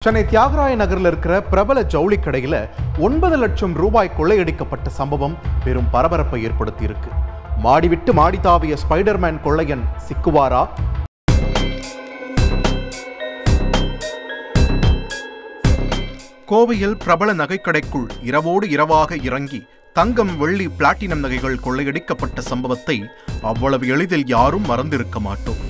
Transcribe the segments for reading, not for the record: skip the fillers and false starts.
சென்னை தியாகராய நகரில் இருக்கிற பிரபல ஜவுளி கடையில் 9 லட்சம் ரூபாய் கொள்ளையடிக்கப்பட்ட சம்பவம் பெரும் பரபரப்பை ஏற்படுத்தி இருக்கு. மாடிவிட்டு மாடி தாவிய ஸ்பைடர்மேன் கொள்ளையன் சிக்குவாரா? கோவையில் பிரபல நகைக்கடைக்குள் இரவோடு இரவாக இறங்கி தங்கம், வெள்ளி, பிளாட்டினம் நகைகள் கொள்ளையடிக்கப்பட்ட சம்பவத்தை அவ்வளவு எளிதில் யாரும் மறந்திருக்க மாட்டோம்.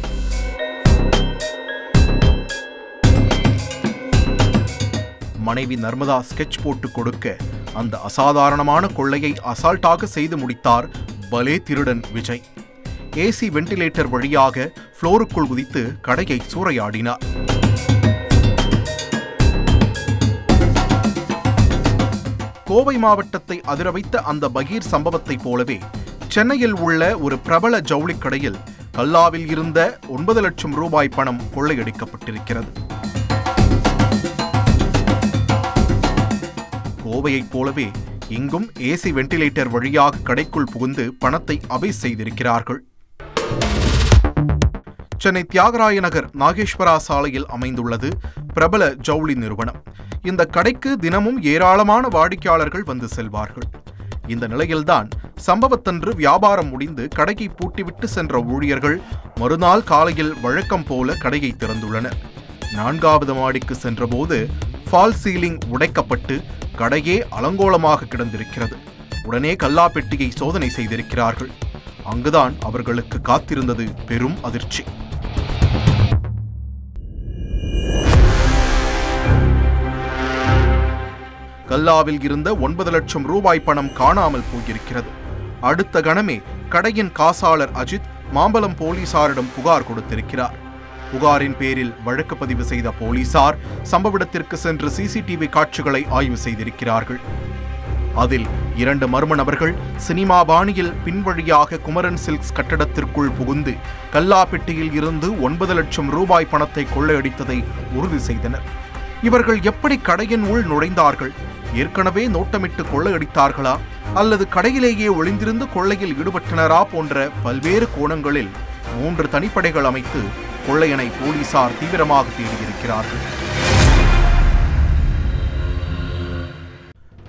மனைவி நர்மதா ஸ்கெட்ச் போட்டு கொடுக்க அந்த அசாதாரணமான கொள்ளையை அசால்ட்டாக செய்து முடித்தார் பலே திருடன் விஜய். ஏசி வெண்டிலேட்டர் வழியாக ஃப்ளோருக்குள் குதித்து கடையை சூறையாடினார். கோவை மாவட்டத்தை அதிர வைத்த அந்த பகீர் சம்பவத்தை போலவே சென்னையில் உள்ள ஒரு பிரபல ஜவுளி கடையில் கல்லாவில் இருந்த 9 லட்சம் ரூபாய் பணம் கொள்ளையடிக்கப்பட்டிருக்கிறது. கோவையைப் போலவே இங்கும் ஏசி வெண்டிலேட்டர் வழியாக கடைக்குள் புகுந்து பணத்தை அபை செய்திருக்கிறார்கள். சென்னை தியாகராய நகர் நாகேஸ்வரா சாலையில் அமைந்துள்ளது பிரபல ஜவுளி நிறுவனம். இந்த கடைக்கு தினமும் ஏராளமான வாடிக்கையாளர்கள் வந்து செல்வார்கள். இந்த நிலையில்தான் சம்பவத்தன்று வியாபாரம் முடிந்து கடையை பூட்டிவிட்டு சென்ற ஊழியர்கள் மறுநாள் காலையில் வழக்கம் போல கடையை திறந்துள்ளனர். 4வது மாடிக்கு சென்றபோது ஃபால் சீலிங் உடைக்கப்பட்டு கடையே அலங்கோலமாக கிடந்திருக்கிறது. உடனே கல்லாப்பெட்டியை சோதனை செய்திருக்கிறார்கள். அங்குதான் அவர்களுக்கு காத்திருந்தது பெரும் அதிர்ச்சி. கல்லாவில் இருந்த 9 லட்சம் ரூபாய் பணம் காணாமல் போயிருக்கிறது. அடுத்த கணமே கடையின் காசாளர் அஜித் மாம்பலம் போலீசாரிடம் புகார் கொடுத்திருக்கிறார். புகாரின் பேரில் வழக்கு பதிவு செய்த போலீசார் சம்பவ இடத்திற்கு சென்று சிசிடிவி காட்சிகளை ஆய்வு செய்திருக்கிறார்கள். அதில் 2 மர்ம நபர்கள் சினிமா பாணியில் பின்வழியாக குமரன் சில்க்ஸ் கட்டடத்திற்குள் புகுந்து கல்லாப்பெட்டியில் இருந்து 9 லட்சம் ரூபாய் பணத்தை கொள்ளையடித்ததை உறுதி செய்தனர். இவர்கள் எப்படி கடையின் உள் நுழைந்தார்கள்? ஏற்கனவே நோட்டமிட்டு கொள்ளையடித்தார்களா அல்லது கடையிலேயே ஒளிந்திருந்து கொள்ளையில் ஈடுபட்டனரா போன்ற பல்வேறு கோணங்களில் 3 தனிப்படைகள் அமைத்து கொள்ளையனை போலீசார் தீவிரமாக தேடியிருக்கிறார்கள்.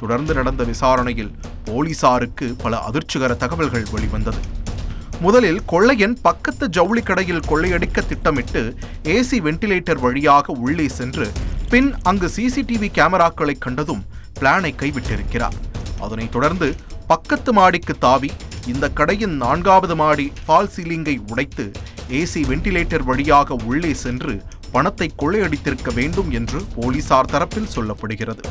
தொடர்ந்து நடந்த விசாரணையில் போலீசாருக்கு பல அதிர்ச்சிகர தகவல்கள் வெளிவந்தது. முதலில் கொள்ளையன் பக்கத்து ஜவுளி கடையில் கொள்ளையடிக்க திட்டமிட்டு ஏசி வெண்டிலேட்டர் வழியாக உள்ளே சென்று பின் அங்கு சிசிடிவி கேமராக்களை கண்டதும் பிளானை கைவிட்டிருக்கிறார். அதனைத் தொடர்ந்து பக்கத்து மாடிக்கு தாவி இந்த கடையின் 4வது மாடி ஃபால் சீலிங்கை உடைத்து ஏசி வெண்டிலேட்டர் வழியாக உள்ளே சென்று பணத்தை கொள்ளையடித்திருக்க வேண்டும் என்று போலீசார் தரப்பில் சொல்லப்படுகிறது.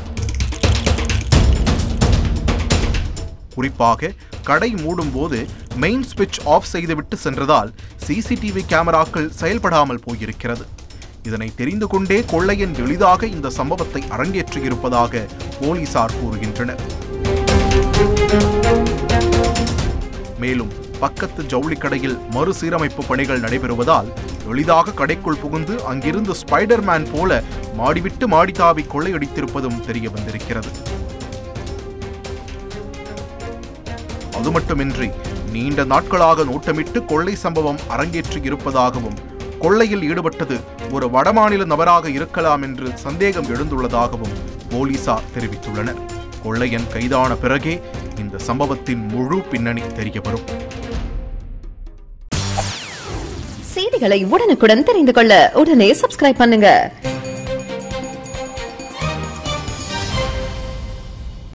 குறிப்பாக கடை மூடும் போது மெயின் ஸ்விட்ச் ஆஃப் செய்துவிட்டு சென்றதால் சிசிடிவி கேமராக்கள் செயல்படாமல் போயிருக்கிறது. இதனை தெரிந்து கொண்டே கொள்ளையன் எளிதாக இந்த சம்பவத்தை அரங்கேற்றியிருப்பதாக போலீசார் கூறுகின்றனர். மேலும் பக்கத்து ஜவுளி கடையில் மறுசீரமைப்பு பணிகள் நடைபெறுவதால் எளிதாக கடைக்குள் புகுந்து அங்கிருந்து ஸ்பைடர்மேன் போல மாடிவிட்டு மாடி தாவி கொள்ளையடித்திருப்பதும் தெரிய வந்திருக்கிறது. அது மட்டுமின்றி நீண்ட நாட்களாக நோட்டமிட்டு கொள்ளை சம்பவம் அரங்கேற்றி இருப்பதாகவும் கொள்ளையில் ஈடுபட்டது ஒரு வடமாநில நபராக இருக்கலாம் என்று சந்தேகம் எழுந்துள்ளதாகவும் போலீசார் தெரிவித்துள்ளனர். கொள்ளையன் கைதான பிறகே இந்த சம்பவத்தின் முழு பின்னணி தெரிய வரும். செய்திகளை உடனுக்குடன் தெரிந்து கொள்ள உடனே சப்ஸ்கிரைப் பண்ணுங்க.